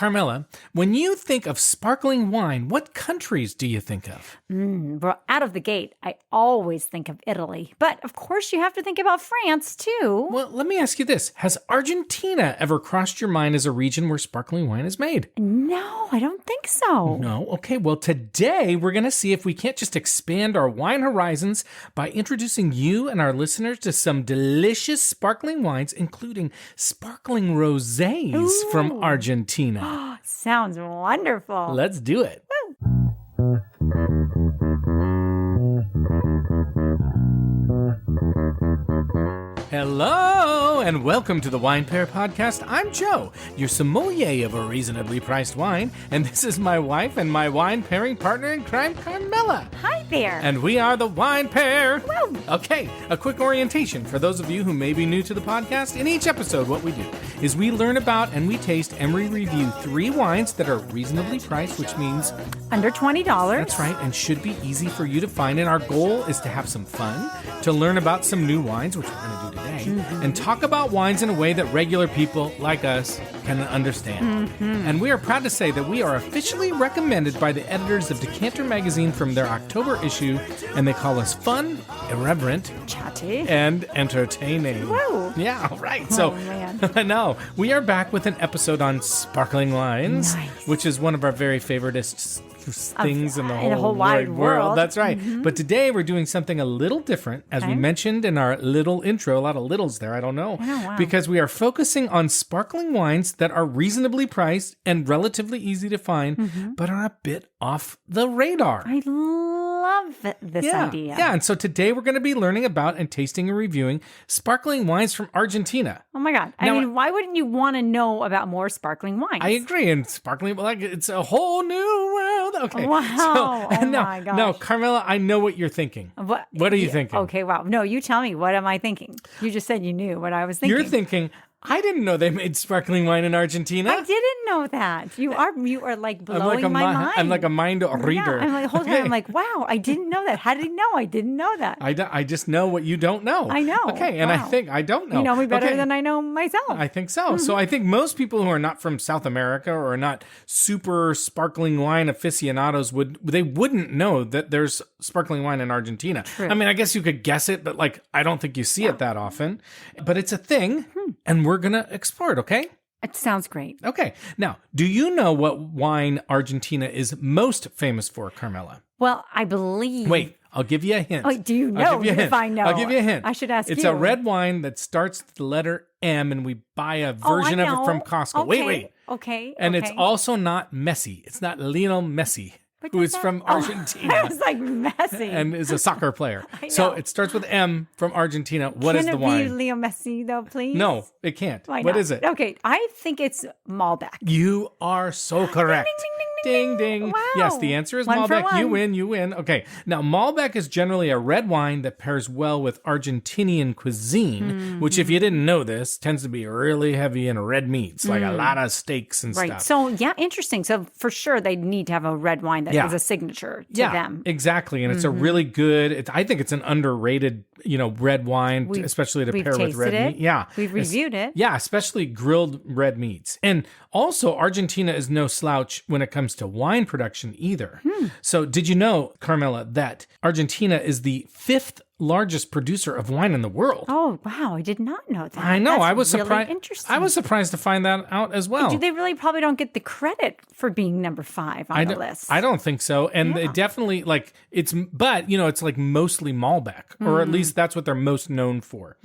Carmela, when you think of sparkling wine, what countries do you think of? Well, out of the gate, I always think of Italy. But of course, you have to think about France, too. Well, let me ask you this. Has Argentina ever crossed your mind as a region where sparkling wine is made? No, I don't think so. No? Okay, well, today we're going to see if we can't just expand our wine horizons by introducing you and our listeners to some delicious sparkling wines, including sparkling rosés from Argentina. Sounds wonderful. Let's do it. Hello, and welcome to the Wine Pair Podcast. I'm Joe, your sommelier of a reasonably priced wine, and this is my wife and my wine pairing partner in crime, Carmela. Hi there. And we are the Wine Pair. Woo. Okay, a quick orientation for those of you who may be new to the podcast. In each episode, what we do is we learn about and we taste and we review 3 wines that are reasonably priced, which means under $20. That's right, and should be easy for you to find. And our goal is to have some fun, to learn about some new wines, which we're going to do today, and talk about wines in a way that regular people like us can understand. And we are proud to say that we are officially recommended by the editors of Decanter magazine from their October issue, and they call us fun, irreverent, chatty, and entertaining. Whoa. Yeah, right. So, man. No, we are back with an episode on sparkling wines, which is one of our very favoriteest things in the whole wide world. That's right. But today we're doing something a little different, as we mentioned in our little intro. A lot of littles there, I don't know. Because we are focusing on sparkling wines that are reasonably priced and relatively easy to find, but are a bit off the radar. I love this idea. Yeah, and so today we're going to be learning about and tasting and reviewing sparkling wines from Argentina. Oh my God. I mean, why wouldn't you want to know about more sparkling wines? I agree. And sparkling, it's a whole new world. Okay. Wow. My gosh. No, Carmela, I know what you're thinking. What are you thinking? Okay, wow. No, you tell me. What am I thinking? You just said you knew what I was thinking. You're thinking, I didn't know they made sparkling wine in Argentina. I didn't know that. You are like blowing my mind. I'm like a mind reader. Yeah, I'm like, whole time I'm like, wow, I didn't know that. How did he know? I didn't know that. I just know what you don't know. I know. Okay, and I think I don't know. You know me better than I know myself. I think so. So I think most people who are not from South America or are not super sparkling wine aficionados wouldn't know that there's sparkling wine in Argentina. True. I mean, I guess you could guess it, but I don't think you see it that often. But it's a thing, and we're going to explore it, okay? It sounds great. Okay. Now, do you know what wine Argentina is most famous for, Carmela? Well, I believe... Wait, I'll give you a hint. Oh, do you know if I know? I'll give you a hint. I should ask you. It's a red wine that starts with the letter M, and we buy a version of it from Costco. Okay. Wait. Okay. And it's also not Messi. It's not Lionel Messi, who is from Argentina. I was like, Messi. And is a soccer player. I know. So it starts with M from Argentina. What is the wine? Can it be Leo Messi, though, please? No, it can't. Why not? What is it? Okay, I think it's Malbec. You are so correct. Ding, ding. Wow. Yes, the answer is One for Malbec. one. You win. Okay. Now, Malbec is generally a red wine that pairs well with Argentinian cuisine, which, if you didn't know this, tends to be really heavy in red meats, like a lot of steaks and stuff. So, yeah, interesting. So, for sure, they need to have a red wine that is a signature to them. Exactly. And it's a really good, I think it's an underrated, red wine, especially to pair with red meat. Yeah. We've reviewed it. Yeah, especially grilled red meats. And also, Argentina is no slouch when it comes to wine production either. So did you know, Carmela, that Argentina is the 5th largest producer of wine in the world? Oh, wow. I did not know that. I know. I was surprised. Really interesting. I was surprised to find that out as well. They really probably don't get the credit for being number 5 on the list. I don't think so. And it definitely it's mostly Malbec, or at least that's what they're most known for.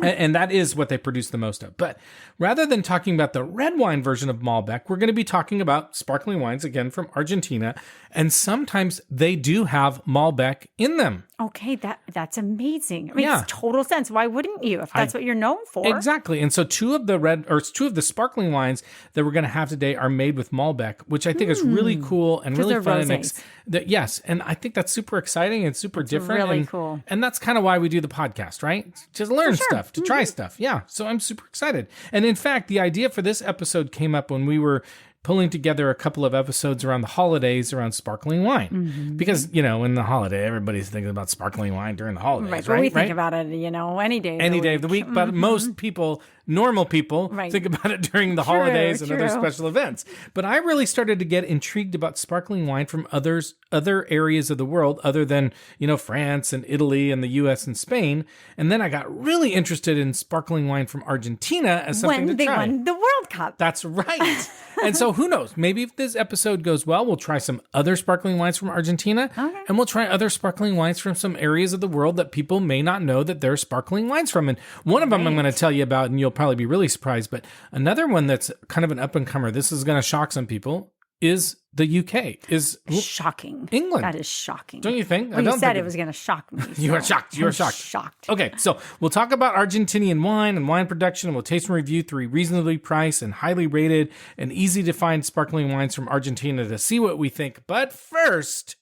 And that is what they produce the most of. But rather than talking about the red wine version of Malbec, we're going to be talking about sparkling wines again from Argentina. And sometimes they do have Malbec in them. Okay, that's amazing. I mean, it's total sense. Why wouldn't you if that's what you're known for? Exactly. And so two of the sparkling wines that we're going to have today are made with Malbec, which I think is really cool and really fun. Yes, and I think that's super exciting and super different. Really cool. And that's kind of why we do the podcast, right? To learn stuff, to try stuff. Yeah. So I'm super excited. And in fact, the idea for this episode came up when we were pulling together a couple of episodes around the holidays around sparkling wine. Because, in the holiday, everybody's thinking about sparkling wine during the holidays, right? But we think about it, any day of the week. Any day of the week, but most people normal people think about it during the holidays and other special events. But I really started to get intrigued about sparkling wine from other areas of the world other than, France and Italy and the US and Spain. And then I got really interested in sparkling wine from Argentina as something to try. When they won the World Cup. That's right. And so who knows? Maybe if this episode goes well, we'll try some other sparkling wines from Argentina. Okay. And we'll try other sparkling wines from some areas of the world that people may not know that they're sparkling wines from. And one of them I'm going to tell you about, and you'll probably be really surprised. But another one that's kind of an up-and-comer, this is going to shock some people, is the UK. Is shocking. England. That is shocking. Don't you think? Well, you said it was going to shock me. So you are shocked. You are shocked. Shocked. Okay, so we'll talk about Argentinian wine and wine production, and we'll taste and review 3 reasonably priced and highly rated and easy to find sparkling wines from Argentina to see what we think. But first,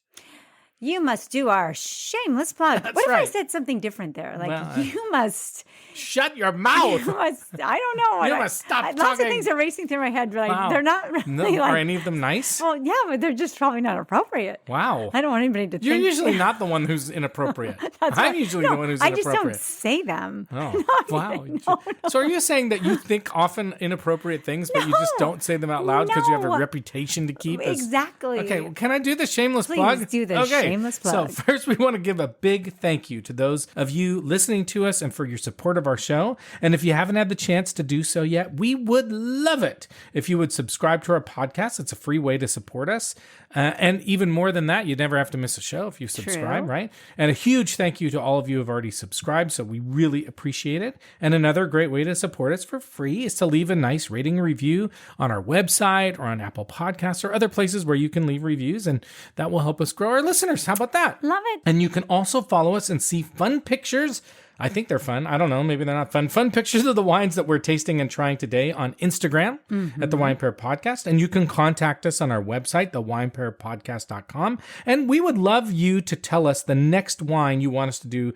you must do our shameless plug. What if I said something different there? You must... Shut your mouth. I don't know. You must stop talking. Lots of things are racing through my head, but they're not really Are any of them nice? Well, yeah, but they're just probably not appropriate. Wow. I don't want anybody to think... You're usually not the one who's inappropriate. I'm usually the one who's inappropriate. I just don't say them. Oh, wow. No. So are you saying that you think often inappropriate things, but you just don't say them out loud because you have a reputation to keep? Exactly. Okay, well, can I do the shameless plug? Please do the shameless plug. So first, we want to give a big thank you to those of you listening to us and for your support of our show. And if you haven't had the chance to do so yet, we would love it if you would subscribe to our podcast. It's a free way to support us. And even more than that, you'd never have to miss a show if you subscribe, right? And a huge thank you to all of you who have already subscribed. So we really appreciate it. And another great way to support us for free is to leave a nice rating and review on our website or on Apple Podcasts or other places where you can leave reviews. And that will help us grow our listeners. How about that? Love it. And you can also follow us and see fun pictures. I think they're fun. I don't know. Maybe they're not fun. Fun pictures of the wines that we're tasting and trying today on Instagram at the Wine Pair Podcast. And you can contact us on our website, thewinepairpodcast.com. And we would love you to tell us the next wine you want us to do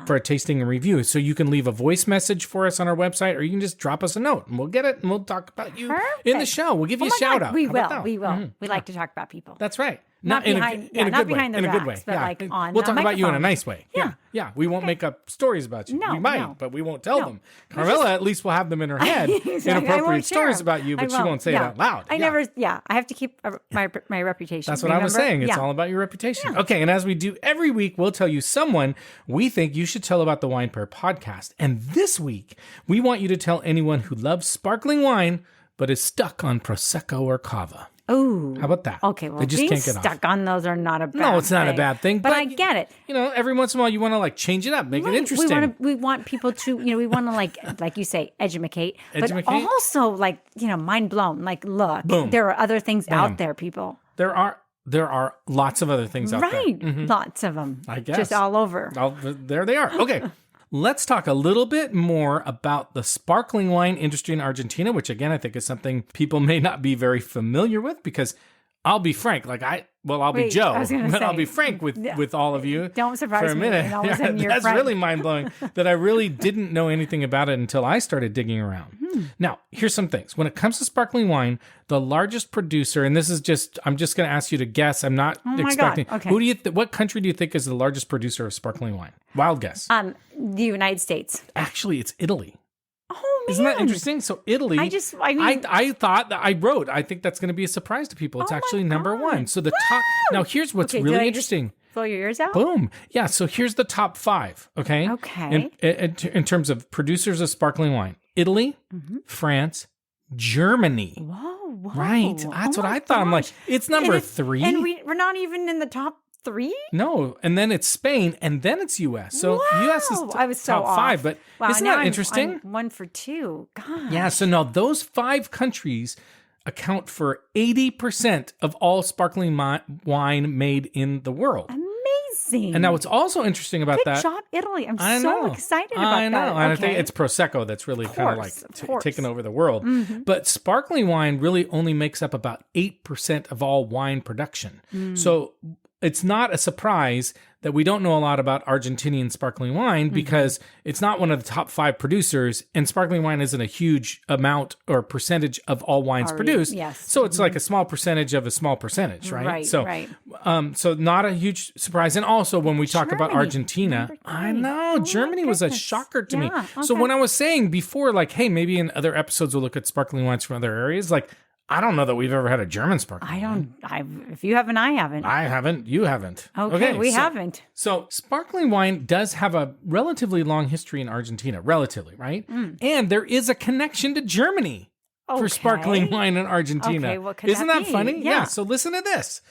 for a tasting and review. So you can leave a voice message for us on our website, or you can just drop us a note and we'll get it and we'll talk about you in the show. We'll give you a shout out. We will. We will. We like to talk about people. That's right. Not behind the racks, but like on we'll talk about you in a microphone. nice way. Yeah. We won't make up stories about you. No, we might, but we won't tell them. Carmela at least will have them in her head. Inappropriate stories about you, but she won't say it out loud. I have to keep my reputation. That's what I was saying. It's all about your reputation. Yeah. Okay, and as we do every week, we'll tell you someone we think you should tell about the Wine Pair Podcast. And this week, we want you to tell anyone who loves sparkling wine but is stuck on Prosecco or Cava. Oh, how about that? Okay, well, being stuck on those are not a bad thing. No, it's not a bad thing. But I get it. Every once in a while you want to change it up, make it interesting. We want people to, we want to like you say, educate, but also mind blown. Look, Boom. There are other things out there, people. There are lots of other things out there. Right, lots of them. I guess. Just all over. There they are. Okay. Let's talk a little bit more about the sparkling wine industry in Argentina, which again, I think is something people may not be very familiar with because I'll be frank, I'll be Joe, but I'll be frank with all of you. Don't surprise me. For a minute. That's really mind-blowing that I really didn't know anything about it until I started digging around. Now, here's some things. When it comes to sparkling wine, the largest producer, and this is I'm just going to ask you to guess. I'm not expecting. God. Okay. What country do you think is the largest producer of sparkling wine? Wild guess. The United States. Actually, it's Italy. Oh, man. Isn't that interesting? So Italy, I thought that I think that's going to be a surprise to people. It's actually number 1. So the top, now here's what's really interesting. Blow your ears out? Boom. Yeah. So here's the top 5. Okay. Okay. In terms of producers of sparkling wine, Italy, France, Germany. Whoa. Right. That's what I thought. I'm like, it's number 3. And we're not even in the top 3? No, and then it's Spain, and then it's U.S. So U.S. is I was so top 5, but isn't that interesting? I'm 1 for 2. God. Yeah, so now those 5 countries account for 80% of all sparkling wine made in the world. Amazing. And now what's also interesting about that... Good job, Italy. I'm so excited about that. I know. And I think it's Prosecco that's really kind of taken over the world. But sparkling wine really only makes up about 8% of all wine production. So it's not a surprise that we don't know a lot about Argentinian sparkling wine because it's not one of the top 5 producers, and sparkling wine isn't a huge amount or percentage of all wines produced. Yes. So it's like a small percentage of a small percentage, right? So not a huge surprise. And also when we talk about Argentina, I know Germany was a shocker to me. Okay. So when I was saying before, like, hey, maybe in other episodes we'll look at sparkling wines from other areas, like, I don't know that we've ever had a German sparkling wine. If you haven't, I haven't. I haven't. You haven't. Okay, we haven't. So sparkling wine does have a relatively long history in Argentina, relatively, right? And there is a connection to Germany for sparkling wine in Argentina. Okay, what could Isn't that be? funny? Yeah. So listen to this.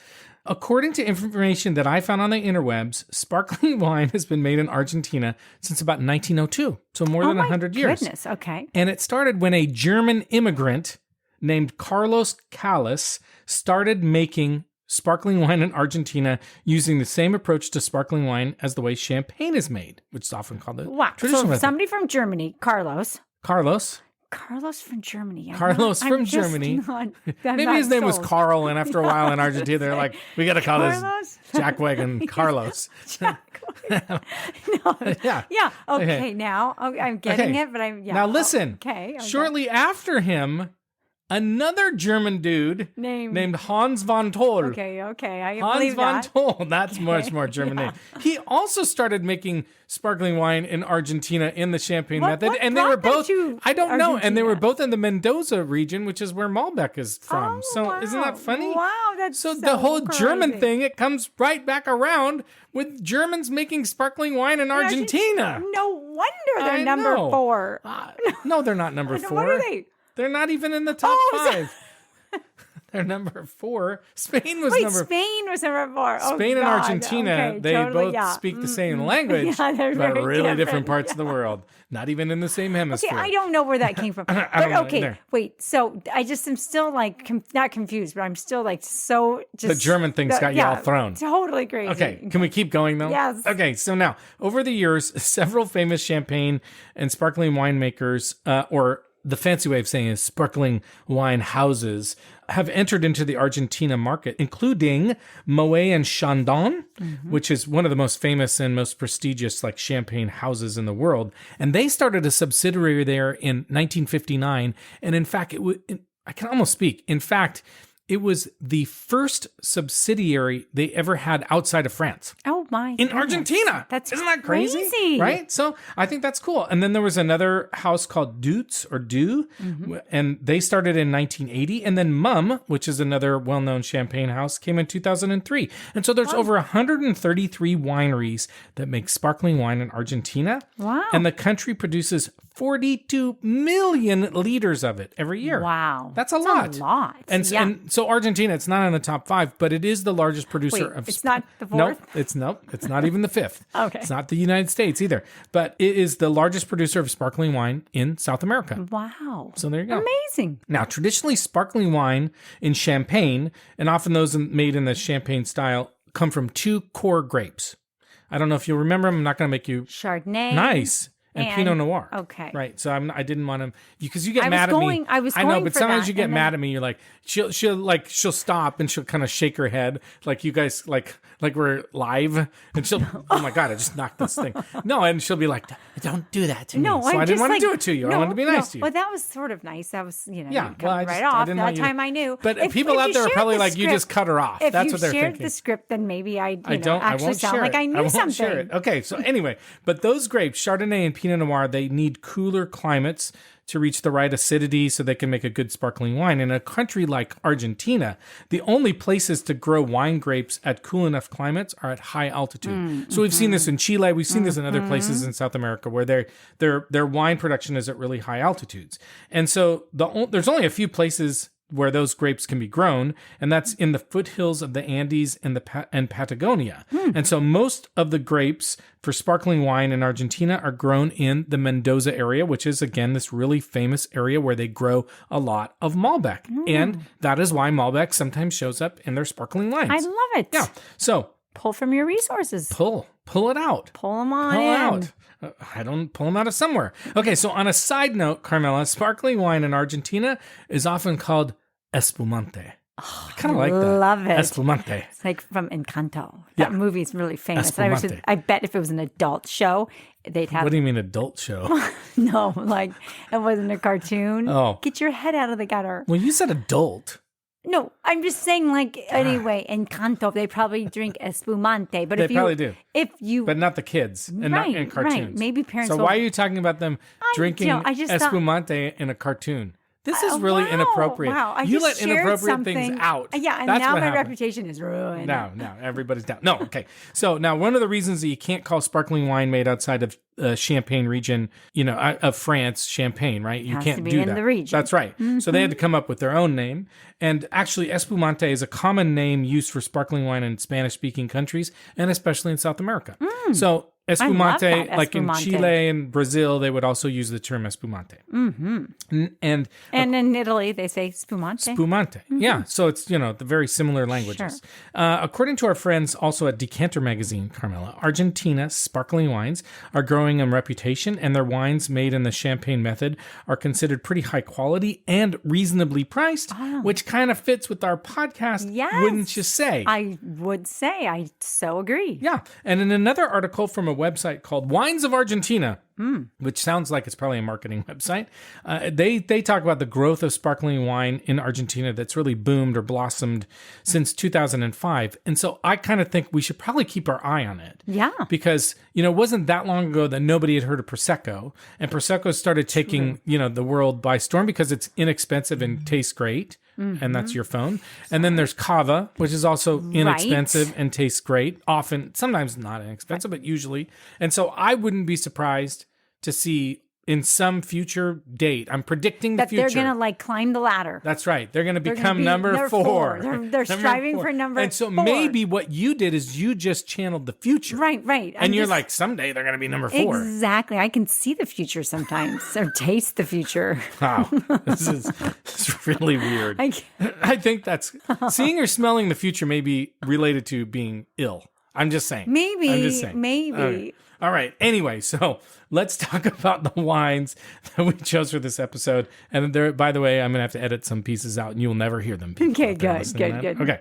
According to information that I found on the interwebs, sparkling wine has been made in Argentina since about 1902. So more than 100 years. Goodness, okay. And it started when a German immigrant named Carlos Callas started making sparkling wine in Argentina using the same approach to sparkling wine as the way champagne is made, which is often called the traditional method. Somebody from Germany, Carlos from Germany. Maybe his name was Carl, and after a while in Argentina, they're like, we got to call this jackwagon Carlos. Okay, now I'm getting it, but Now listen. Shortly after him, another German dude named Hans von Toll. Okay. I Hans believe von that. Toll. That's much more German name. He also started making sparkling wine in Argentina in the champagne method. And they were both, I don't know, and they were both in the Mendoza region, which is where Malbec is from. Isn't that funny? Wow, that's so the whole crazy. German thing, it comes right back around with Germans making sparkling wine in Argentina. No wonder they're number 4. No, they're not number 4. What are they? They're not even in the top 5. They're number 4. Spain was number 4. Spain was number 4. Spain and Argentina, they both speak the same language, but really different parts of the world. Not even in the same hemisphere. Okay, I don't know where that came from. Wait. So I just am still like not confused, but I'm still like so just. The German thing's got you all thrown. Totally crazy. Okay, can we keep going though? Yes. Okay, so now over the years, several famous champagne and sparkling winemakers, or the fancy way of saying is sparkling wine houses, have entered into the Argentina market, including Moet and Chandon, which is one of the most famous and most prestigious like champagne houses in the world. And they started a subsidiary there in 1959. And in fact, I can almost speak. In fact, it was the first subsidiary they ever had outside of France. Oh my! In Argentina. Isn't that crazy? Right? So I think that's cool. And then there was another house called Dutz or Du, and they started in 1980. And then Mum, which is another well-known champagne house, came in 2003. And so there's over 133 wineries that make sparkling wine in Argentina. Wow! And the country produces 42 million liters of it every year. Wow. That's a lot. And so Argentina, it's not in the top 5, but it is the largest producer of... It's not the 4th? It's not even the 5th. Okay. It's not the United States either. But it is the largest producer of sparkling wine in South America. Wow. So there you go. Amazing. Now, traditionally, sparkling wine in champagne, and often those made in the champagne style, come from 2 core grapes. I don't know if you'll remember them. I'm not going to make you... Chardonnay. Nice. And Pinot Noir. Okay. Right. So I didn't want to, because you get mad at me. I know, but sometimes you get mad at me. You're like, she'll stop and she'll kind of shake her head. Like you guys, like we're live, and she'll, oh my God, I just knocked this thing. No. And she'll be like, don't do that to me. So I didn't want to do it to you. I wanted to be nice to you. Well, that was sort of nice. That was, right off. That time I knew. But people out there are probably like, you just cut her off. That's what they're thinking. If you shared the script, then maybe I won't sound like I knew something. Share it. Okay. So anyway, but those grapes, Chardonnay and Pinot Noir, they need cooler climates to reach the right acidity so they can make a good sparkling wine. In a country like Argentina, the only places to grow wine grapes at cool enough climates are at high altitude. So we've seen this in Chile, we've seen this in other places in South America where their wine production is at really high altitudes. And so there's only a few places where those grapes can be grown, and that's in the foothills of the Andes and Patagonia. And so most of the grapes for sparkling wine in Argentina are grown in the Mendoza area, which is, again, this really famous area where they grow a lot of Malbec. And that is why Malbec sometimes shows up in their sparkling wines. I love it. Yeah. So pull from your resources. Pull it out. Pull them on in. Out. I don't pull them out of somewhere. Okay, so on a side note, Carmela, sparkling wine in Argentina is often called Espumante. I kind of like that. Love it. Espumante. It's like from Encanto. That movie's really famous. Espumante. I bet if it was an adult show, they'd have... What do you mean adult show? No, like it wasn't a cartoon. Oh. Get your head out of the gutter. Well, you said adult. No, I'm just saying, like, anyway, Encanto, they probably drink Espumante. But They probably do. If you... But not the kids and not in cartoons. Right. Maybe parents So why are you talking about them drinking I just Espumante in a cartoon? This is really inappropriate. Wow, you let inappropriate things out. Yeah, and That's now what my happened. reputation is ruined. No, everybody's down. No, okay. So now one of the reasons that you can't call sparkling wine made outside of Champagne region, of France, Champagne, right? You can't do that. In the region. That's right. Mm-hmm. So they had to come up with their own name. And actually, Espumante is a common name used for sparkling wine in Spanish-speaking countries, and especially in South America. So Espumante, like in Chile and Brazil, they would also use the term Espumante. Mm-hmm. And in Italy, they say Spumante. Spumante. Mm-hmm. Yeah. So it's, the very similar languages. Sure. According to our friends also at Decanter Magazine, Carmela, Argentina sparkling wines are growing in reputation, and their wines made in the Champagne method are considered pretty high quality and reasonably priced, which kind of fits with our podcast, wouldn't you say? I would say. I so agree. Yeah. And in another article from a website called Wines of Argentina, which sounds like it's probably a marketing website, they talk about the growth of sparkling wine in Argentina that's really boomed or blossomed since 2005. And so I kind of think we should probably keep our eye on it. Yeah. Because, it wasn't that long ago that nobody had heard of Prosecco. And Prosecco started taking, the world by storm because it's inexpensive and tastes great. Mm-hmm. And that's your phone. And then there's Cava, which is also inexpensive and tastes great. Often, sometimes not inexpensive, but usually. And so I wouldn't be surprised to see in some future date, I'm predicting the future. That they're going to climb the ladder. That's right. They're going to become number 4. They're striving for number 4. And so maybe what you did is you just channeled the future. Right. And you're like, someday they're going to be number 4. Exactly. I can see the future sometimes or taste the future. Wow. This is really weird. I think that's seeing or smelling the future may be related to being ill. I'm just saying. Maybe. Okay. All right. Anyway, so let's talk about the wines that we chose for this episode. And there, by the way, I'm going to have to edit some pieces out and you'll never hear them. Okay, good.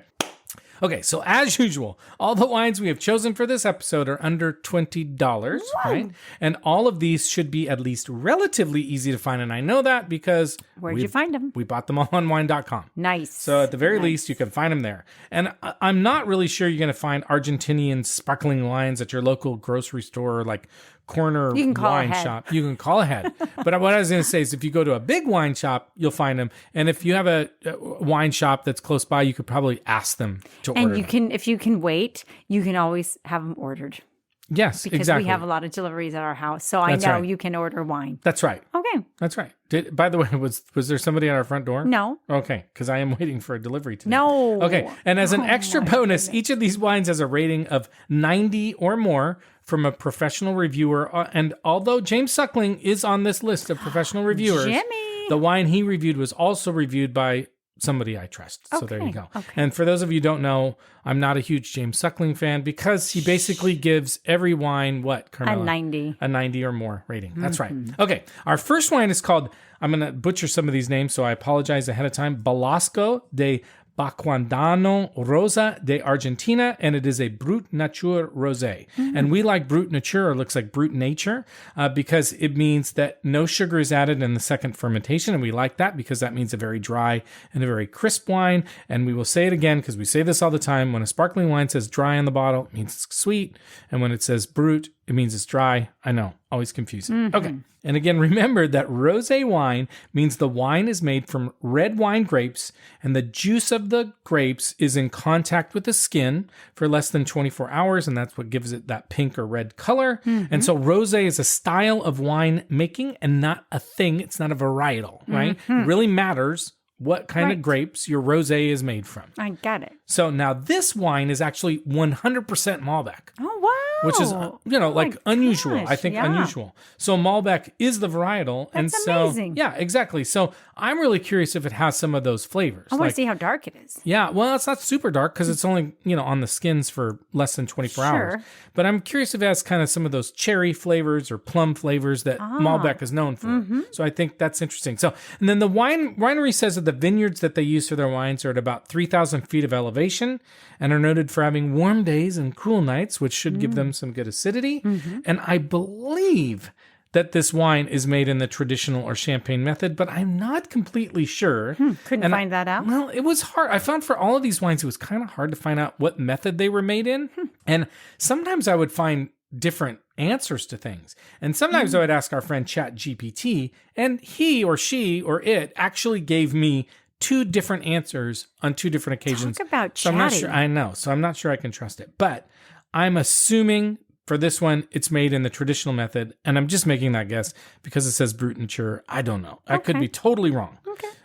Okay, so as usual, all the wines we have chosen for this episode are under $20, right? And all of these should be at least relatively easy to find. And I know that because... Where'd you find them? We bought them all on wine.com. Nice. So at the very least, you can find them there. And I'm not really sure you're going to find Argentinian sparkling wines at your local grocery store or like corner wine shop. You can call ahead. But what I was going to say is if you go to a big wine shop, you'll find them. And if you have a wine shop that's close by, you could probably ask them to order. And if you can wait, you can always have them ordered. Yes, because exactly. we have a lot of deliveries at our house. So I know you can order wine. That's right. Okay. That's right. By the way, was there somebody at our front door? No. Okay, because I am waiting for a delivery today. No. Okay, and as an extra bonus, each of these wines has a rating of 90 or more from a professional reviewer. And although James Suckling is on this list of professional reviewers, the wine he reviewed was also reviewed by somebody I trust. So there you go. Okay. And for those of you who don't know, I'm not a huge James Suckling fan because he basically gives every wine, what, Carmela? A 90. A 90 or more rating. That's right. Okay. Our first wine is called, I'm going to butcher some of these names, so I apologize ahead of time, Belasco de Baquedano Rosa de Argentina, and it is a Brut Nature Rosé. And we like Brut Nature, or looks like Brut Nature, because it means that no sugar is added in the second fermentation, and we like that because that means a very dry and a very crisp wine. And we will say it again because we say this all the time. When a sparkling wine says dry on the bottle, it means it's sweet, and when it says Brut, it means it's dry. I know, always confusing. Okay. And again, remember that rosé wine means the wine is made from red wine grapes and the juice of the grapes is in contact with the skin for less than 24 hours. And that's what gives it that pink or red color. And so rosé is a style of wine making and not a thing. It's not a varietal, right? It really matters what kind of grapes your rosé is made from. I got it. So now this wine is actually 100% Malbec. Oh, wow. Which is, unusual. Gosh, I think unusual. So Malbec is the varietal. That's and so, amazing. Yeah, exactly. So I'm really curious if it has some of those flavors. I want to see how dark it is. Yeah, well, it's not super dark because it's only, on the skins for less than 24 hours. But I'm curious if it has kind of some of those cherry flavors or plum flavors that Malbec is known for. So I think that's interesting. So, and then the winery says that the vineyards that they use for their wines are at about 3,000 feet of elevation and are noted for having warm days and cool nights, which should give them some good acidity. And I believe that this wine is made in the traditional or champagne method, but I'm not completely sure. Couldn't find that out? Well, it was hard. I found for all of these wines, it was kind of hard to find out what method they were made in. And sometimes I would find different answers to things. And sometimes I would ask our friend ChatGPT, and he or she or it actually gave me 2 different answers on 2 different occasions. Talk about so I'm not sure. I know. So I'm not sure I can trust it. But I'm assuming for this one, it's made in the traditional method, and I'm just making that guess because it says Brut mature. I don't know. I could be totally wrong.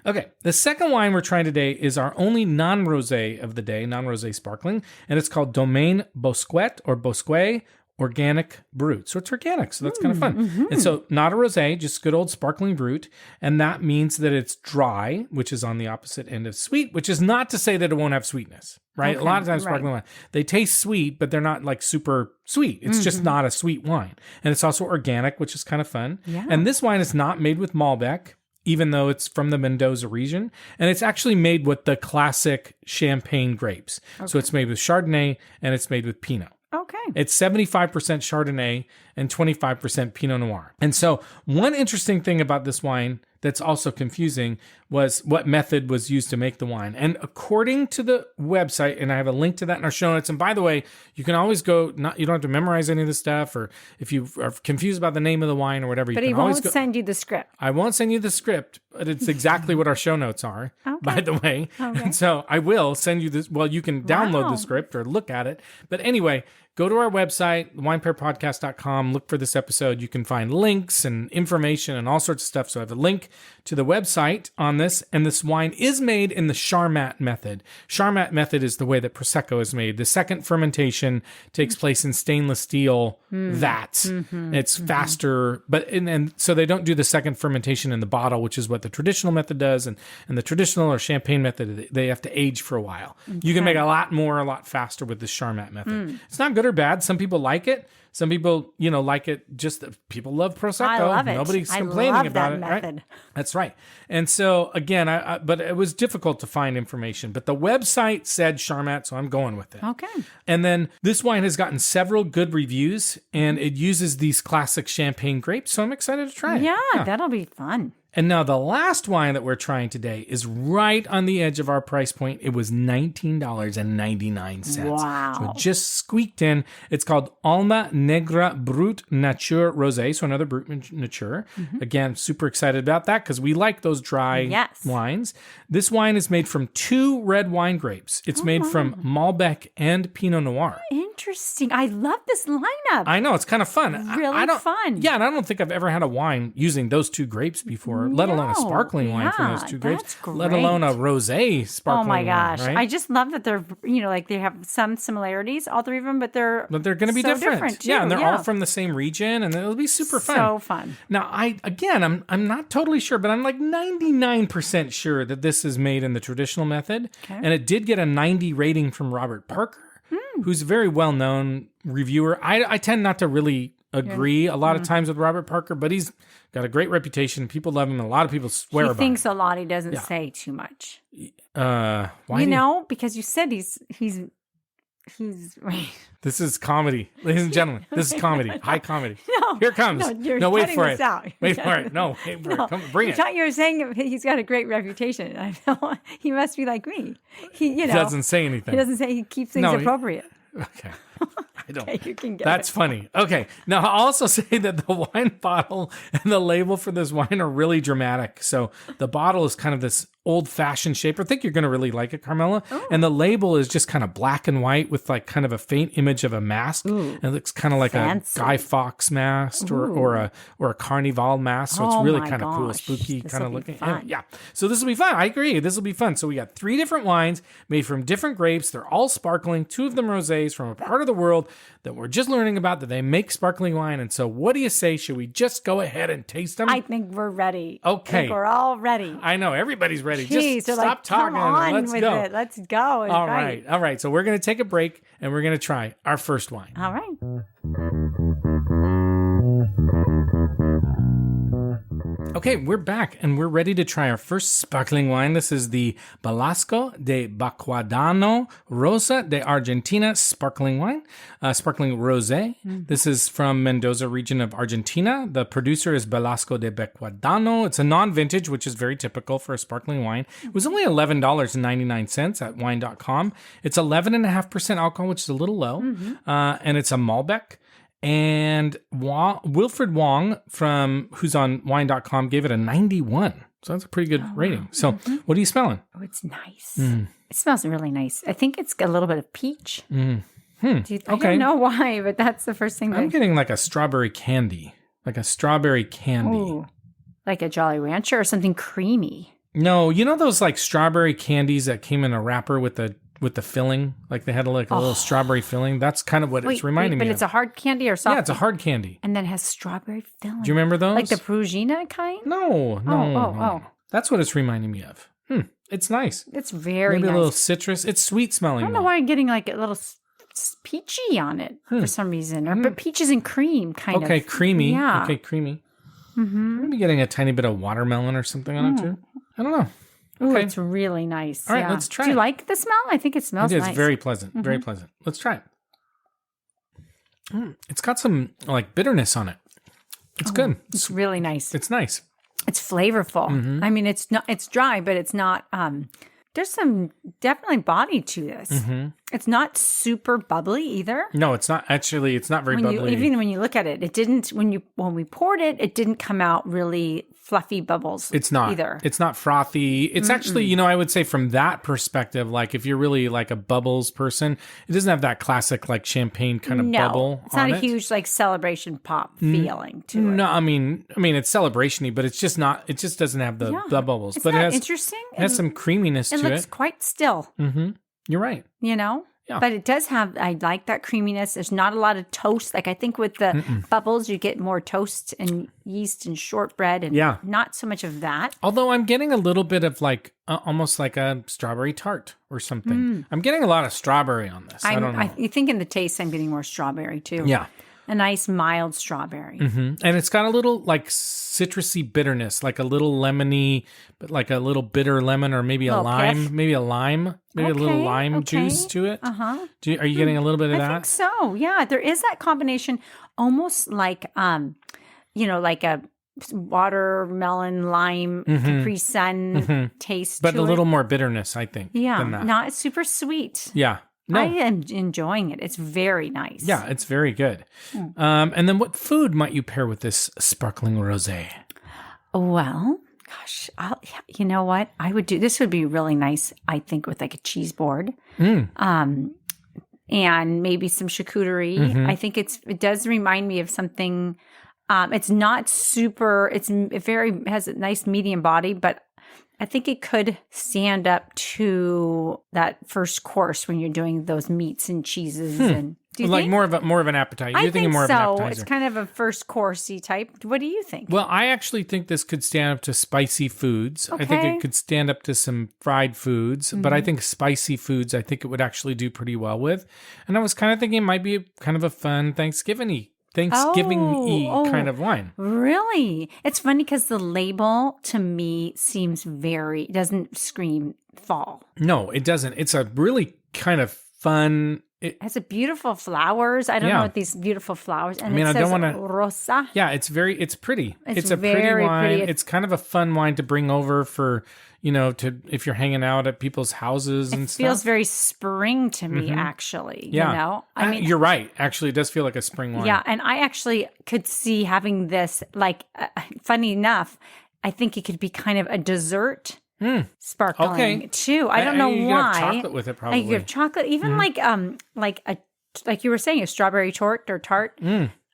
Okay. The second wine we're trying today is our only non-rosé of the day, non-rosé sparkling, and it's called Domaine Bousquet or Bousquet Organic Brut. So it's organic, so that's kind of fun. And so not a rosé, just good old sparkling Brut, and that means that it's dry, which is on the opposite end of sweet, which is not to say that it won't have sweetness, right? A lot of times sparkling wine, they taste sweet, but they're not like super sweet. It's just not a sweet wine. And it's also organic, which is kind of fun. Yeah. And this wine is not made with Malbec, even though it's from the Mendoza region. And it's actually made with the classic champagne grapes. So it's made with Chardonnay and it's made with Pinot. Okay. It's 75% Chardonnay and 25% Pinot Noir. And so one interesting thing about this wine that's also confusing was what method was used to make the wine. And according to the website, and I have a link to that in our show notes, and by the way, you can always go, you don't have to memorize any of this stuff, or if you are confused about the name of the wine or whatever, but you he can always won't go. send you the script. I won't send you the script, but it's exactly what our show notes are, by the way. Okay. And so I will send you this. Well, you can download the script or look at it. But anyway, go to our website, winepairpodcast.com, look for this episode. You can find links and information and all sorts of stuff. So I have a link to the website on this. And this wine is made in the Charmat method. Charmat method is the way that Prosecco is made. The second fermentation takes place in stainless steel vats. It's faster, but and so they don't do the second fermentation in the bottle, which is what the traditional method does. And the traditional or champagne method, they have to age for a while. You can make a lot more, a lot faster with the Charmat method. It's not good or bad. Some people like it. Some people, like it. Just people love Prosecco. I love it. Nobody's I complaining love about that it. method. Right? That's right. And so again, but it was difficult to find information. But the website said Charmat, so I'm going with it. Okay. And then this wine has gotten several good reviews, and it uses these classic champagne grapes. So I'm excited to try it. Yeah, that'll be fun. And now the last wine that we're trying today is right on the edge of our price point. It was $19.99. Wow. So it just squeaked in. It's called Alma Negra Brut Nature Rosé. So another Brut Nature. Again, super excited about that because we like those dry wines. This wine is made from 2 red wine grapes. It's made from Malbec and Pinot Noir. Interesting. I love this lineup. I know. It's kind of fun. Really fun. Yeah, and I don't think I've ever had a wine using those 2 grapes before. Let alone a sparkling wine from those 2 grapes, let alone a rosé sparkling wine. Oh my gosh. Right? I just love that they're, like they have some similarities, all 3 of them, but they're going to be different. Too. Yeah, and they're all from the same region, and it'll be super fun. So fun. Now, I'm not totally sure, but I'm like 99% sure that this is made in the traditional method. Okay. And it did get a 90 rating from Robert Parker, who's a very well-known reviewer. I tend not to really agree a lot of times with Robert Parker, but he's got a great reputation. People love him, and a lot of people swear about him. He thinks a lot. He doesn't say too much. Why? Because you said he's. This is comedy, ladies and gentlemen. This is comedy, high comedy. No, here it comes. Wait for it. Wait for it. No, wait for it. Come, bring it. I thought you were saying he's got a great reputation. I know he must be like me. He doesn't say anything. He doesn't say. He keeps things appropriate. Okay. I don't. Okay, you can get That's funny. Okay. Now, I'll also say that the wine bottle and the label for this wine are really dramatic. So the bottle is kind of this old-fashioned shape. I think you're going to really like it, Carmela. Oh. And the label is just kind of black and white with like kind of a faint image of a mask. Ooh, it looks kind of like fancy. A Guy Fawkes mask or a Carnival mask. So it's really kind of cool, spooky kind of looking. Yeah. So this will be fun. I agree. This will be fun. So we got 3 different wines made from different grapes. They're all sparkling. 2 of them rosés from a part of the world that we're just learning about, that they make sparkling wine. And so what do you say? Should we just go ahead and taste them? I think we're ready. Okay. I think we're all ready. I know. Everybody's ready. Jeez, just stop talking and let's go. Let's go. All right. All right. So we're going to take a break and we're going to try our first wine. All right. Okay, we're back and we're ready to try our first sparkling wine. This is the Belasco de Baquedano Rosa de Argentina sparkling wine, sparkling rosé. This is from Mendoza region of Argentina. The producer is Belasco de Baquedano. It's a non-vintage, which is very typical for a sparkling wine. It was only $11.99 at wine.com. It's 11.5% alcohol, which is a little low, and it's a Malbec. And Wilfred Wong, who's on wine.com, gave it a 91. So that's a pretty good rating. So what are you smelling? Oh, it's nice. It smells really nice. I think it's got a little bit of peach. I don't know why, but that's the first thing. I'm getting like a strawberry candy. Like a strawberry candy. Ooh, like a Jolly Rancher or something creamy. No, you know those like strawberry candies that came in a wrapper with the filling, like they had a little strawberry filling. That's kind of what it's reminding me of. But it's a hard candy or soft? Yeah, it's a hard candy. And then it has strawberry filling. Do you remember those? Like the Perugina kind? No. That's what it's reminding me of. It's nice. It's very Maybe nice. a little citrus. It's sweet smelling. I don't know why I'm getting like a little peachy on it for some reason. But peaches and cream kind of. Okay, creamy. Yeah. Okay, creamy. Maybe getting a tiny bit of watermelon or something on it too. I don't know. Ooh, Okay. it's really nice. All right, let's try it. Do you like the smell? I think it smells nice. It is very pleasant. Very pleasant. Let's try it. It's got some like bitterness on it. It's good. It's really nice. It's nice. It's flavorful. I mean, it's dry, but it's not, there's some definitely body to this. It's not super bubbly either. No, it's not. Actually, it's not very bubbly. Even when you look at it, it didn't, when we poured it, it didn't come out really fluffy bubbles. It's not either. It's not frothy. It's actually, I would say from that perspective, like if you're really like a bubbles person, it doesn't have that classic like champagne kind of bubble. It's not a huge like celebration pop feeling to it. No, I mean it's celebration-y, but it's just not. It just doesn't have the bubbles. It's but not it has interesting. It has some creaminess to it. It looks quite still. You're right. Yeah. But it does have, I like that creaminess. There's not a lot of toast. Like I think with the bubbles, you get more toast and yeast and shortbread and not so much of that. Although I'm getting a little bit of like, almost like a strawberry tart or something. I'm getting a lot of strawberry on this. I don't know. You think in the taste, I'm getting more strawberry too. Yeah. A nice mild strawberry. And it's got a little like citrusy bitterness, like a little lemony, but like a little bitter lemon or maybe a lime, piff. maybe a little lime juice to it. Are you getting a little bit of that? I think so. Yeah, there is that combination, almost like like a watermelon, lime, Capri Sun taste, but to a little it. more bitterness, I think. Yeah, than that. not super sweet. Yeah. No. I am enjoying it. It's very nice. Yeah, it's very good. And then what food might you pair with this sparkling rosé? Well, gosh, you know what? This would be really nice, I think, with like a cheese board. And maybe some charcuterie. I think it does remind me of something. It's not super, it has a nice medium body, but I think it could stand up to that first course when you're doing those meats and cheeses. And do you like think? more of an appetizer. You're thinking more of an appetizer. It's kind of a first coursey type. What do you think? Well, I actually think this could stand up to spicy foods. I think it could stand up to some fried foods, but I think spicy foods, I think it would actually do pretty well with. And I was kind of thinking it might be kind of a fun Thanksgiving-y kind of wine. Really? It's funny because the label to me seems doesn't scream fall. No, it doesn't. It's a really kind of fun. It has a beautiful flowers. I don't know what these beautiful flowers. And it says Rosa. Yeah, it's pretty. It's a very pretty wine. pretty. It's kind of a fun wine to bring over for, if you're hanging out at people's houses and stuff. It feels very spring to me, actually. Yeah. I mean, you're right. Actually, it does feel like a spring wine. Yeah, and I actually could see having this, like, funny enough, I think it could be kind of a dessert. Sparkling too. I don't know why. You could have chocolate with it, probably. You could have chocolate, even like you were saying, a strawberry tart.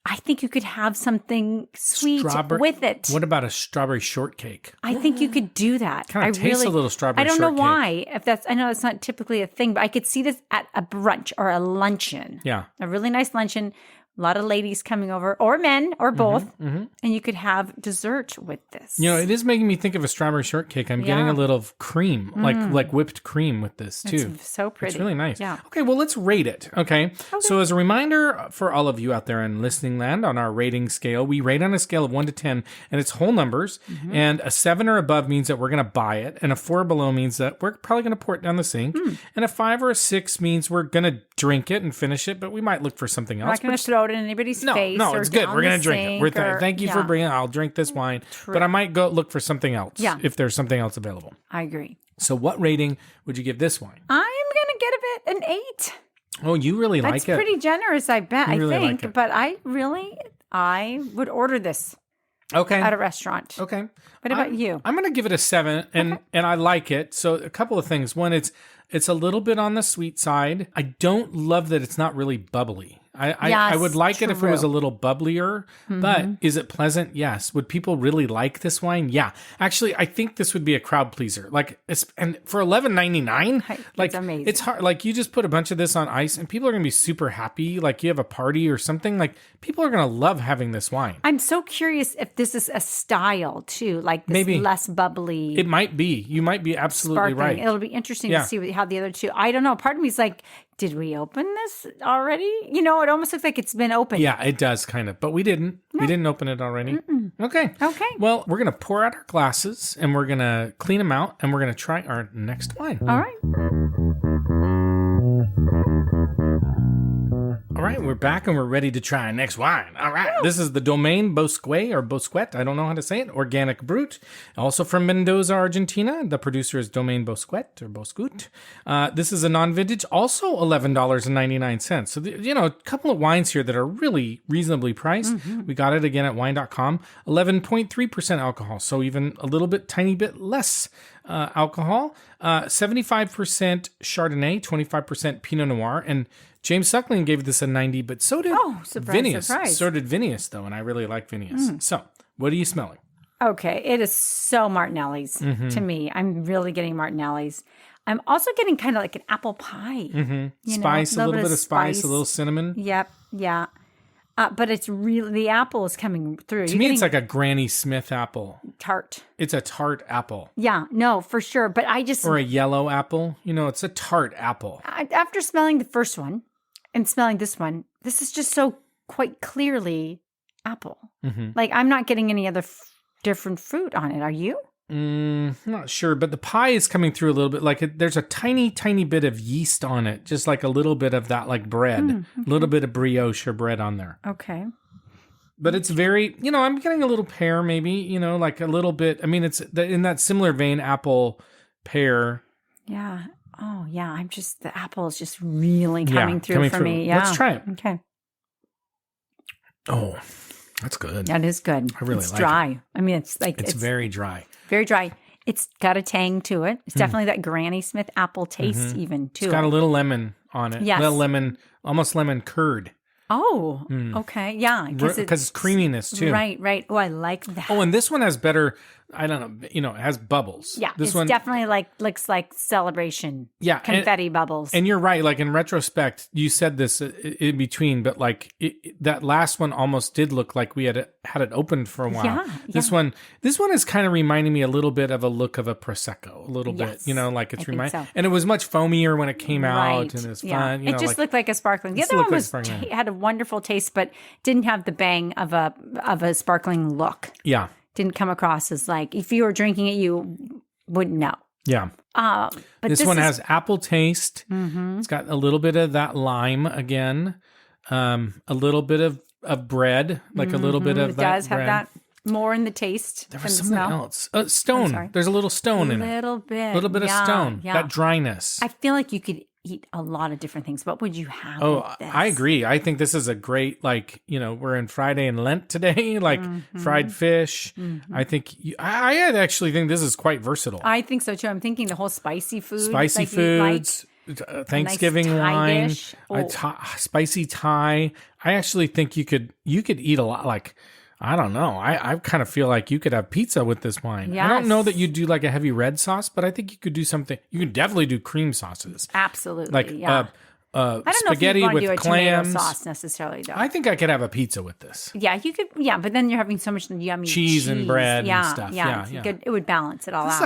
I think you could have something sweet with it. What about a strawberry shortcake? I think you could do that. Kind of tastes a little strawberry shortcake. I don't know why. I know it's not typically a thing, but I could see this at a brunch or a luncheon. Yeah. A really nice luncheon A lot of ladies coming over, or men, or both. And you could have dessert with this. It is making me think of a strawberry shortcake. I'm getting a little cream, like whipped cream with this too. It's so pretty. It's really nice. Yeah. Okay, well, let's rate it. Okay. So as a reminder for all of you out there in listening land, on our rating scale, we rate on a scale of 1 to 10, and it's whole numbers. And a 7 or above means that we're going to buy it, and a 4 below means that we're probably going to pour it down the sink, and a 5 or a 6 means we're going to drink it and finish it, but we might look for something else. We're not going to throw it in anybody's face. No, it's good. We're going to drink it. Thank you for bringing it. I'll drink this wine, but I might go look for something else if there's something else available. I agree. So what rating would you give this wine? I'm going to give it an 8. Oh, you really like it. That's pretty generous, I bet. You really I think. like it. But I would order this at a restaurant. Okay. What about you? I'm going to give it a 7, and I like it. So a couple of things. One, it's a little bit on the sweet side. I don't love that it's not really bubbly. I would like it if it was a little bubblier, but is it pleasant? Yes. Would people really like this wine? Yeah. Actually, I think this would be a crowd pleaser. And for $11.99, it's amazing. It's hard. Like, you just put a bunch of this on ice, and people are going to be super happy. Like, you have a party or something. Like, people are going to love having this wine. I'm so curious if this is a style too, like this Maybe less bubbly. It might be. You might be absolutely sparkling. right. It'll be interesting to see how the other two. I don't know. Part of me is like, did we open this already? It almost looks like it's been opened. Yeah, it does kind of, but we didn't. No. We didn't open it already. Okay. Well, we're going to pour out our glasses, and we're going to clean them out, and we're going to try our next wine. All right. All right, we're back, and we're ready to try our next wine. All right, this is the Domaine Bousquet, or Bousquet, I don't know how to say it, Organic Brut, also from Mendoza, Argentina. The producer is Domaine Bousquet, or Bousquet. This is a non-vintage, also $11.99. So, a couple of wines here that are really reasonably priced. We got it again at wine.com. 11.3% alcohol, so even a little bit, tiny bit less alcohol. 75% Chardonnay, 25% Pinot Noir, and James Suckling gave this a 90, but so did Vinnius. So did Vinnius, though, and I really like Vinnius. So, what are you smelling? Okay, it is so Martinelli's to me. I'm really getting Martinelli's. I'm also getting kind of like an apple pie. Spice, a little bit of spice, a little cinnamon. Yep, yeah. But it's really, the apple is coming through. To me, it's like a Granny Smith apple. Tart. It's a tart apple. Yeah, no, for sure. But I just... Or a yellow apple. It's a tart apple. After smelling the first one and smelling this one, this is just so quite clearly apple. Like, I'm not getting any other different fruit on it. Are you? I'm not sure, but the pie is coming through a little bit. Like, there's a tiny, tiny bit of yeast on it, just like a little bit of that, like bread, a little bit of brioche or bread on there. Okay. But it's very, I'm getting a little pear, maybe, like a little bit. I mean, it's in that similar vein, apple, pear. Yeah. Oh, yeah. The apple is just really coming through for me. Yeah. Let's try it. Okay. Oh, that's good. That is good. I really it's like dry. it. I mean, it's very dry. Very dry. It's got a tang to it. It's definitely that Granny Smith apple taste even too. It's got a little lemon on it. Yes. A little lemon, almost lemon curd. Oh, okay. Yeah. Because it's creaminess too. Right. Oh, I like that. Oh, and this one has better, I don't know, it has bubbles. Yeah. This it's one definitely looks like celebration. Yeah. Confetti bubbles. And you're right. Like, in retrospect, you said this in between, but like that last one almost did look like we had it opened for a while. Yeah. This one is kind of reminding me a little bit of a look of a Prosecco, a little bit, like it's so. And it was much foamier when it came out, and it was fun. It just looked like a sparkling. The other one had a wonderful taste, but didn't have the bang of a sparkling look. Yeah. Didn't come across as like, if you were drinking it, you wouldn't know. Yeah. But this one has apple taste. It's got a little bit of that lime again. A little bit of bread, like a little bit of that. It does have that more in the taste. There was something else. Stone. There's a little stone in it. A little bit of stone. Yeah. That dryness. I feel like you could eat a lot of different things. What would you have? Oh, with this? I agree. I think this is a great, we're in Friday and Lent today, fried fish. I think, I actually think this is quite versatile. I think so too. I'm thinking the whole spicy food. Spicy foods, Thanksgiving wine, spicy Thai. I actually think you could eat a lot, I don't know. I kind of feel like you could have pizza with this wine. Yes. I don't know that you'd do like a heavy red sauce, but I think you could do something. You could definitely do cream sauces. Absolutely. I don't spaghetti know if you'd with want to do a tomato clams. sauce necessarily, though. I think I could have a pizza with this. Yeah, you could. Yeah, but then you're having so much yummy cheese and bread and stuff. Yeah. It would balance it all out.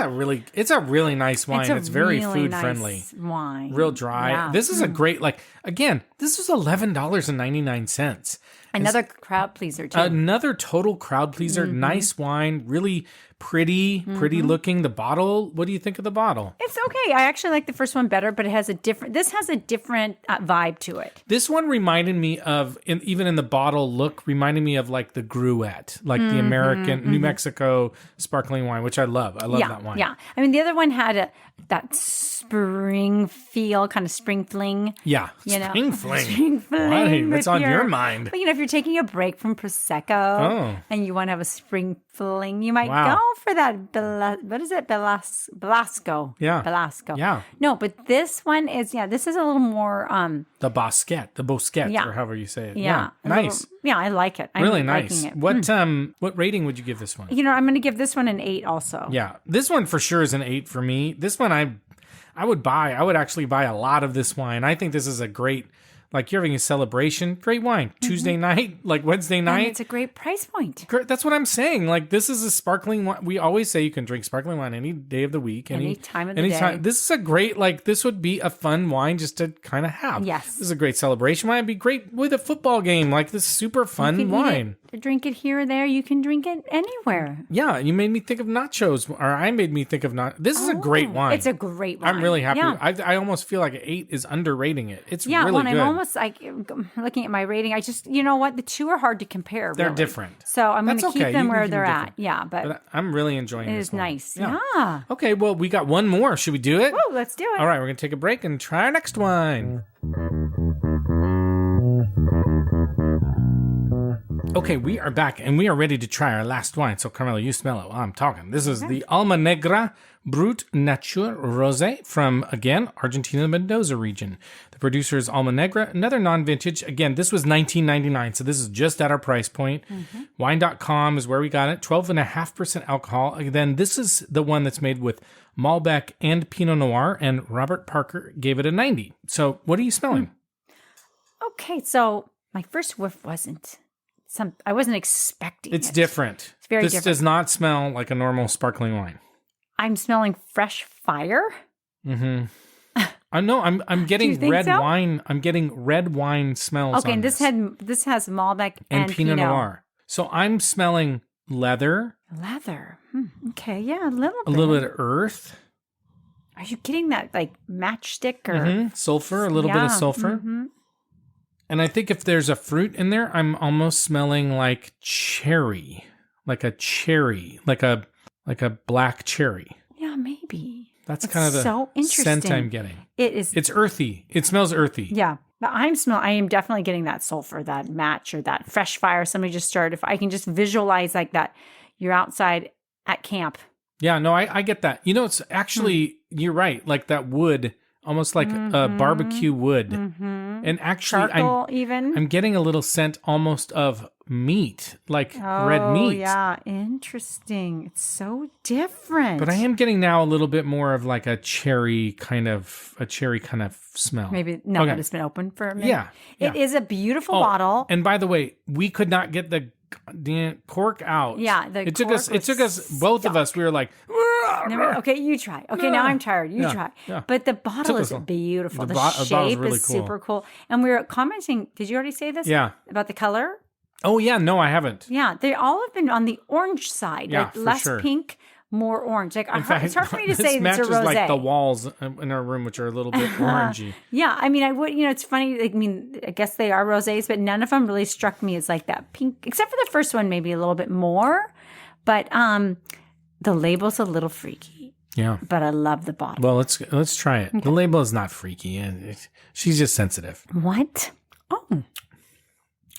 It's a really nice wine. It's very really food nice friendly. Wine. Real dry. Yeah. This is a great, again, this was $11.99. Another crowd pleaser, too. Another total crowd pleaser. Nice wine. Really pretty looking. The bottle, what do you think of the bottle? It's okay. I actually like the first one better, but this has a different vibe to it. This one reminded me of, even in the bottle look, reminded me of like the Gruet, like the American New Mexico sparkling wine, which I love. I love that wine. Yeah. I mean, the other one had that spring feel, kind of spring fling. Yeah. Spring fling. Spring fling. Why? What's on your mind? But, if you're taking a break from Prosecco and you want to have a spring fling, you might go for that. What is it? Belasco. Yeah. Belasco. Yeah. No, but this one is, this is a little more. The Bousquet, or however you say it. Yeah. Nice. I like it. I'm really nice. It. What rating would you give this one? I'm going to give this one an 8 also. Yeah. This one for sure is an 8 for me. This one I would actually buy a lot of this wine. I think this is a great, you're having a celebration, great wine. Tuesday night, Wednesday night. And it's a great price point. That's what I'm saying. This is a sparkling wine. We always say you can drink sparkling wine any day of the week. Any time of the day. This is a great, this would be a fun wine just to kind of have. Yes. This is a great celebration wine. It'd be great with a football game. This super fun wine. Drink it here or there. You can drink it anywhere. Yeah, you made me think of nachos, or I made me think of This is a great wine. It's a great wine. I'm really happy. Yeah. I almost feel like an 8 is underrating it. It's really good. I'm almost looking at my rating. I just, the two are hard to compare. They're really. different. So I'm going to keep them where they're at. Yeah, but I'm really enjoying this. It is one. nice. Yeah. Okay, well, we got one more. Should we do it? Oh, let's do it. All right, we're going to take a break and try our next wine. Okay, we are back and we are ready to try our last wine. So, Carmelo, you smell it while I'm talking. This is the Alma Negra Brut Nature Rosé from, again, Argentina, Mendoza region. The producer is Alma Negra, another non-vintage. Again, this was $19.99, so this is just at our price point. Wine.com is where we got it. 12.5% alcohol. Then this is the one that's made with Malbec and Pinot Noir, and Robert Parker gave it a 90. So, what are you smelling? Okay, so my first whiff wasn't... I wasn't expecting It's different. It's very different. This does not smell like a normal sparkling wine. I'm smelling fresh fire. Mm-hmm. I'm getting red wine. I'm getting red wine smells. Okay, and this has Malbec and Pinot Noir. So I'm smelling leather. Leather. Okay, yeah, a little bit of earth. Are you getting that matchstick or sulfur? A little bit of sulfur. Mm-hmm. And I think if there's a fruit in there, I'm almost smelling like cherry, like a black cherry. Yeah, maybe. That's kind of the scent I'm getting. It is. It's earthy. It smells earthy. Yeah, but I am definitely getting that sulfur, that match, or that fresh fire. Somebody just started. If I can just visualize like that, you're outside at camp. Yeah, no, I get that. It's actually you're right, like that wood. Almost like a barbecue wood. And actually, I'm getting a little scent almost of meat, like red meat. Oh, yeah. Interesting. It's so different. But I am getting now a little bit more of like a cherry kind of smell. Maybe, but it's been open for a minute. Yeah. It is a beautiful bottle. And by the way, we could not get the cork out. Yeah. It took us, both of us, we were like, okay, you try. Okay, now I'm tired. You try. Yeah. But the bottle is beautiful. The shape really is super cool. And we were commenting, did you already say this? Yeah. About the color? Oh, yeah. No, I haven't. Yeah. They all have been on the orange side. Yeah, less pink, more orange. In fact, it's hard for me to say it's a rosé. Like the walls in our room, which are a little bit orangey. Yeah. I mean, it's funny. I guess they are rosés, but none of them really struck me as like that pink, except for the first one, maybe a little bit more. But the label's a little freaky. Yeah. But I love the bottle. Well, let's try it. Okay. The label is not freaky. She's just sensitive. What? Oh.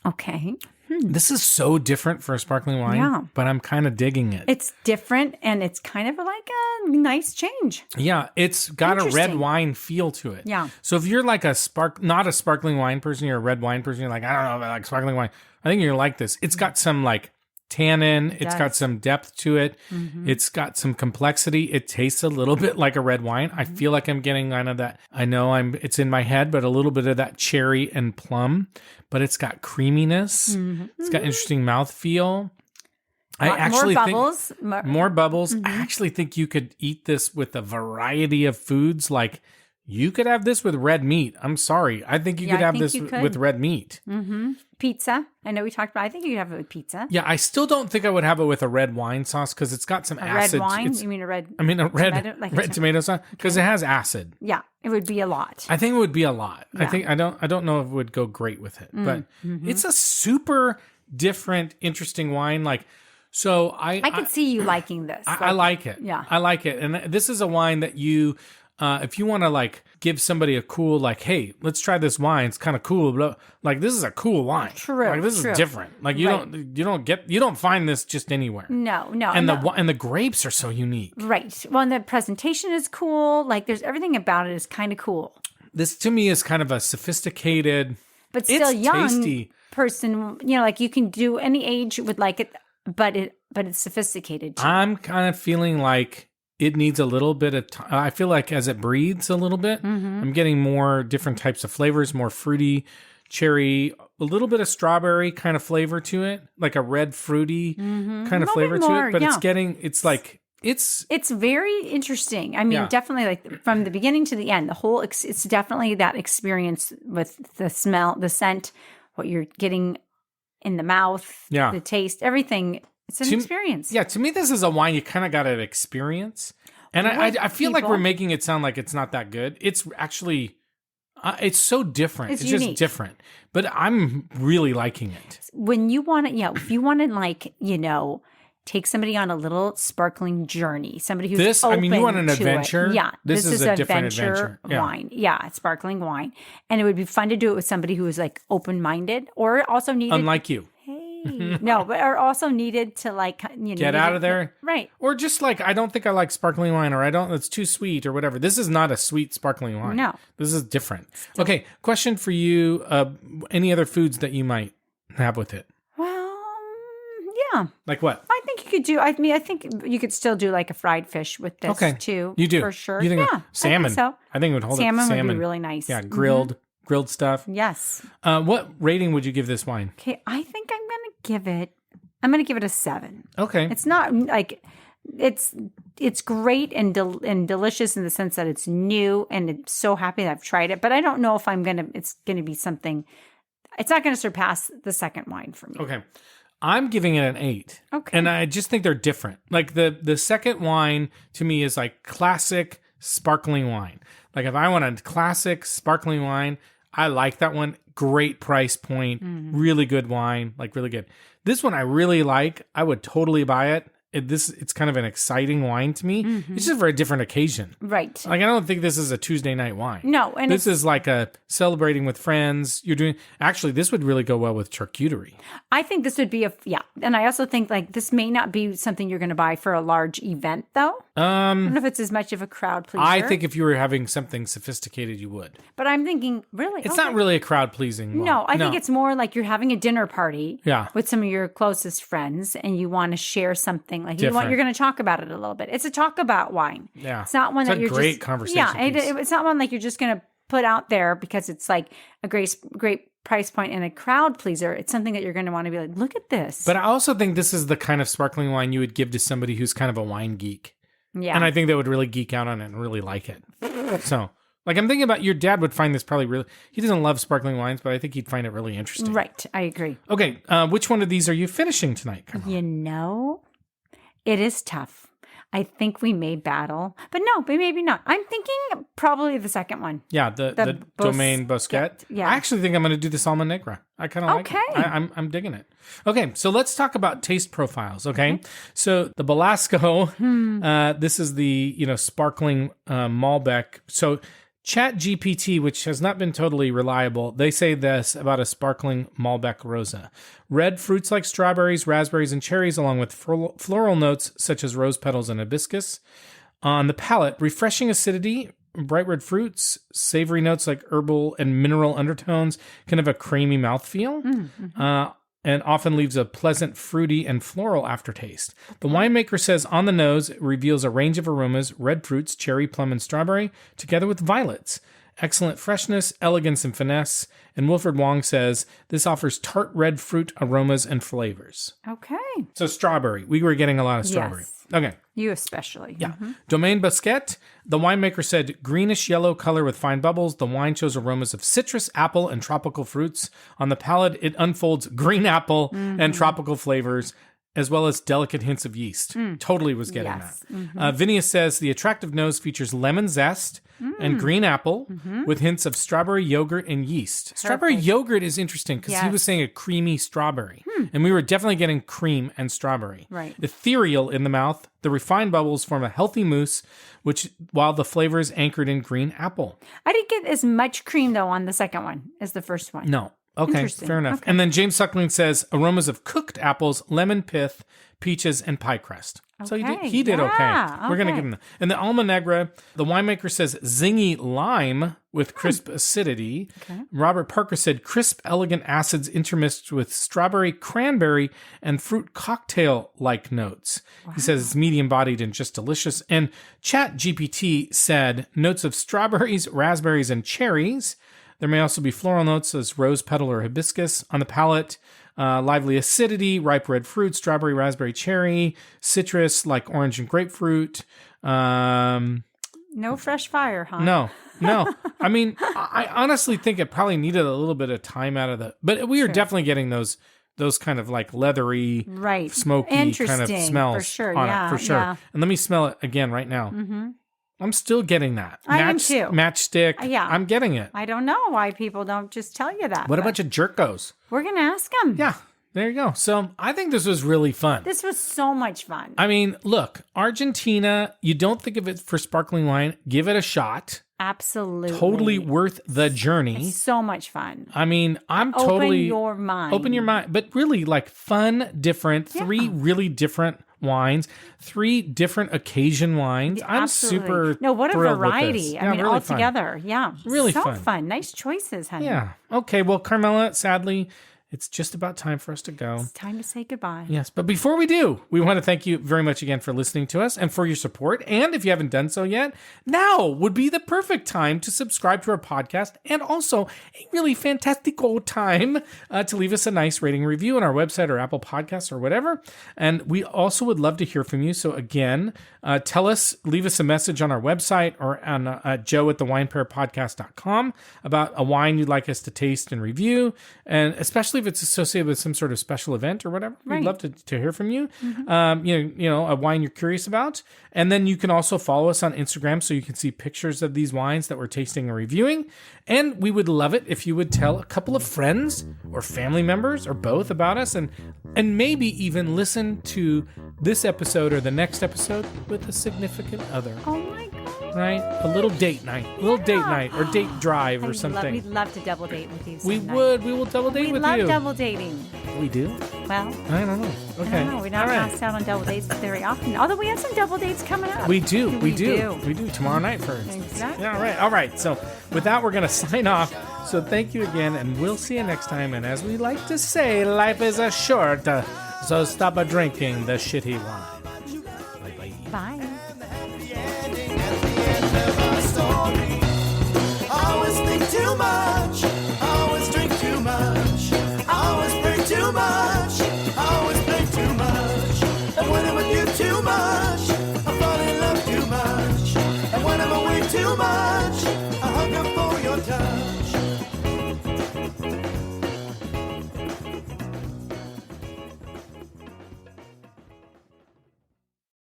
Okay. This is so different for a sparkling wine, but I'm kind of digging it. It's different, and it's kind of like a nice change. Yeah, it's got a red wine feel to it. Yeah. So if you're like not a sparkling wine person, you're a red wine person, you're like, I don't know if I like sparkling wine. I think you're like this. It's got some like tannin. It's got some depth to it. It's got some complexity. It tastes a little bit like a red wine. I feel like I'm getting kind of that. I know it's in my head, but a little bit of that cherry and plum. But it's got creaminess. It's got interesting mouthfeel. I actually think more bubbles. I actually think you could eat this with a variety of foods. Like you could have this with red meat. I'm sorry. I think you could have this with red meat. Pizza. I know we talked about. I think you could have it with pizza. Yeah, I still don't think I would have it with a red wine sauce because it's got some acid. Red wine? You mean a red? I mean a red tomato sauce because it has acid. Yeah, it would be a lot. I think it would be a lot. Yeah. I don't know if it would go great with it, but it's a super different, interesting wine. Like. So I could see you liking this. I like it. Yeah. I like it. And this is a wine that you, if you want to like give somebody a cool, like, hey, let's try this wine. It's kind of cool. But like, this is a cool wine. True. Like, this is different. Like you don't find this just anywhere. No. And the grapes are so unique. Right. Well, and the presentation is cool. Like there's everything about it is kind of cool. This to me is kind of a sophisticated, but still young tasty person. You know, like you can do any age would like it. But it's sophisticated too. I'm kind of feeling like it needs a little bit of time. I feel like as it breathes a little bit, I'm getting more different types of flavors, more fruity, cherry, a little bit of strawberry kind of flavor to it, like a red fruity kind of flavor to it. But it's very interesting. I mean, definitely like from the beginning to the end, it's definitely that experience with the smell, the scent, what you're getting in the mouth, the taste, everything. It's an experience. Yeah, to me, this is a wine you kind of got to experience. And I feel like we're making it sound like it's not that good. It's actually, it's so different. It's just different. But I'm really liking it. When you want to, if you want to like, take somebody on a little sparkling journey, somebody who's open you want an to adventure? It. Yeah, this is a different adventure wine. Yeah, sparkling wine, and it would be fun to do it with somebody who is like open-minded, or also needed. Unlike you. Hey, no, but are also needed to like get out of there, right? Or just like I don't think I like sparkling wine, or it's too sweet, or whatever. This is not a sweet sparkling wine. No, this is different. Okay, question for you: any other foods that you might have with it? Yeah. Like what? I think you could do. I think you could still do like a fried fish with this too. You do for sure. You think salmon? I think so. I think it would hold salmon up. Salmon would be really nice. Yeah, grilled stuff. Yes. What rating would you give this wine? Okay, I think I'm gonna give it a 7. Okay. It's not like it's great and delicious in the sense that it's new and I'm so happy that I've tried it. But I don't know if it's gonna be something. It's not gonna surpass the second wine for me. Okay. I'm giving it an 8. Okay. And I just think they're different. Like the second wine to me is like classic sparkling wine. Like if I want a classic sparkling wine, I like that one. Great price point, really good wine, like really good. This one I really like. I would totally buy it. It's kind of an exciting wine to me. It's just for a different occasion. Right. Like I don't think this is a Tuesday night wine. No. And this is like a celebrating with friends. Actually, this would really go well with charcuterie. I think this would be and I also think like this may not be something you're going to buy for a large event though. I don't know if it's as much of a crowd pleaser. I think if you were having something sophisticated, you would. But I'm thinking, really? It's not really a crowd pleasing wine. No, I think it's more like you're having a dinner party with some of your closest friends and you want to share something like you're going to talk about it a little bit. It's a talk about wine. Yeah. It's not one that you're great conversation. Yeah, it's not one like you're just going to put out there because it's like a great price point and a crowd pleaser. It's something that you're going to want to be like, look at this. But I also think this is the kind of sparkling wine you would give to somebody who's kind of a wine geek. Yeah. And I think they would really geek out on it and really like it. So, like, I'm thinking about your dad would find this probably really, he doesn't love sparkling wines, but I think he'd find it really interesting. Right. I agree. Okay. Which one of these are you finishing tonight? It is tough. I think we may battle, but maybe not. I'm thinking probably the second one. Yeah, the Domaine Bousquet. Yeah. I actually think I'm going to do this Alma Negra. I kind of like it. I'm digging it. Okay, so let's talk about taste profiles. Okay, so the Belasco. This is the sparkling Malbec. So ChatGPT, which has not been totally reliable, they say this about a sparkling Malbec Rosa. Red fruits like strawberries, raspberries, and cherries, along with floral notes such as rose petals and hibiscus. On the palate, refreshing acidity, bright red fruits, savory notes like herbal and mineral undertones, kind of a creamy mouthfeel. and often leaves a pleasant fruity and floral aftertaste. The winemaker says on the nose, it reveals a range of aromas, red fruits, cherry, plum, and strawberry, together with violets. Excellent freshness, elegance, and finesse. And Wilfred Wong says, this offers tart red fruit aromas and flavors. Okay. So strawberry. We were getting a lot of strawberry. Yes. Okay. You especially. Yeah. Domaine Bousquet. The winemaker said greenish yellow color with fine bubbles. The wine shows aromas of citrus, apple, and tropical fruits. On the palate, it unfolds green apple and tropical flavors, as well as delicate hints of yeast. Totally was getting that. Vinius says the attractive nose features lemon zest and green apple with hints of strawberry yogurt and yeast. Strawberry yogurt is interesting because he was saying a creamy strawberry. And we were definitely getting cream and strawberry. Right. Ethereal in the mouth. The refined bubbles form a healthy mousse, while the flavor is anchored in green apple. I didn't get as much cream, though, on the second one as the first one. No. Okay, fair enough. Okay. And then James Suckling says aromas of cooked apples, lemon pith, peaches, and pie crust. So he did okay. We're going to give him that. And the Alma Negra, the winemaker says zingy lime with crisp acidity. Robert Parker said crisp, elegant acids intermixed with strawberry, cranberry, and fruit cocktail-like notes. He says it's medium-bodied and just delicious. And ChatGPT said notes of strawberries, raspberries, and cherries. There may also be floral notes as rose petal or hibiscus. On the palate, lively acidity, ripe red fruit, strawberry, raspberry, cherry, citrus like orange and grapefruit. No fresh fire, huh? No. I mean, I honestly think it probably needed a little bit of time out of the... But we are definitely getting those kind of like leathery, smoky kind of smells for sure. on it, for sure. Yeah. And let me smell it again right now. I'm still getting that. I am too. Matchstick. Yeah. I'm getting it. I don't know why people don't just tell you that. What a bunch of jerkos. We're going to ask them. Yeah. There you go. So I think this was really fun. This was so much fun. I mean, look, Argentina, you don't think of it for sparkling wine. Give it a shot. Absolutely. Totally worth the journey. It's so much fun. I mean, Open your mind. Open your mind. But really, like fun, different, 3 really different wines, 3 different occasion wines. Yeah, I'm absolutely. super what a variety. I mean, really all together. Yeah. Really so fun. Nice choices, honey. Yeah. Okay. Well, Carmela, sadly, it's just about time for us to go. It's time to say goodbye. Yes, but before we do, we want to thank you very much again for listening to us and for your support. And if you haven't done so yet, now would be the perfect time to subscribe to our podcast and also a really fantastical time to leave us a nice rating review on our website or Apple Podcasts or whatever. And we also would love to hear from you. So again, leave us a message on our website or on joe@thewinepairpodcast.com about a wine you'd like us to taste and review. And especially if it's associated with some sort of special event or whatever, we'd love to hear from you. A wine you're curious about. And then you can also follow us on Instagram so you can see pictures of these wines that we're tasting and reviewing. And we would love it if you would tell a couple of friends or family members or both about us and maybe even listen to this episode or the next episode with a significant other. Oh my God. Right? A little date night. Date night or date drive or something. We'd love to double date with you. We will double date with you. We love double dating. We do? Well, I don't know. Okay. I don't know. We're not asked out on double dates very often. Although we have some double dates coming up. We do. We do. Tomorrow night first. Exactly. Yeah, all right. So with that, we're going to sign off. So thank you again, and we'll see you next time. And as we like to say, life is a short, so stop drinking the shitty wine. Bye-bye. Bye. Always think too much.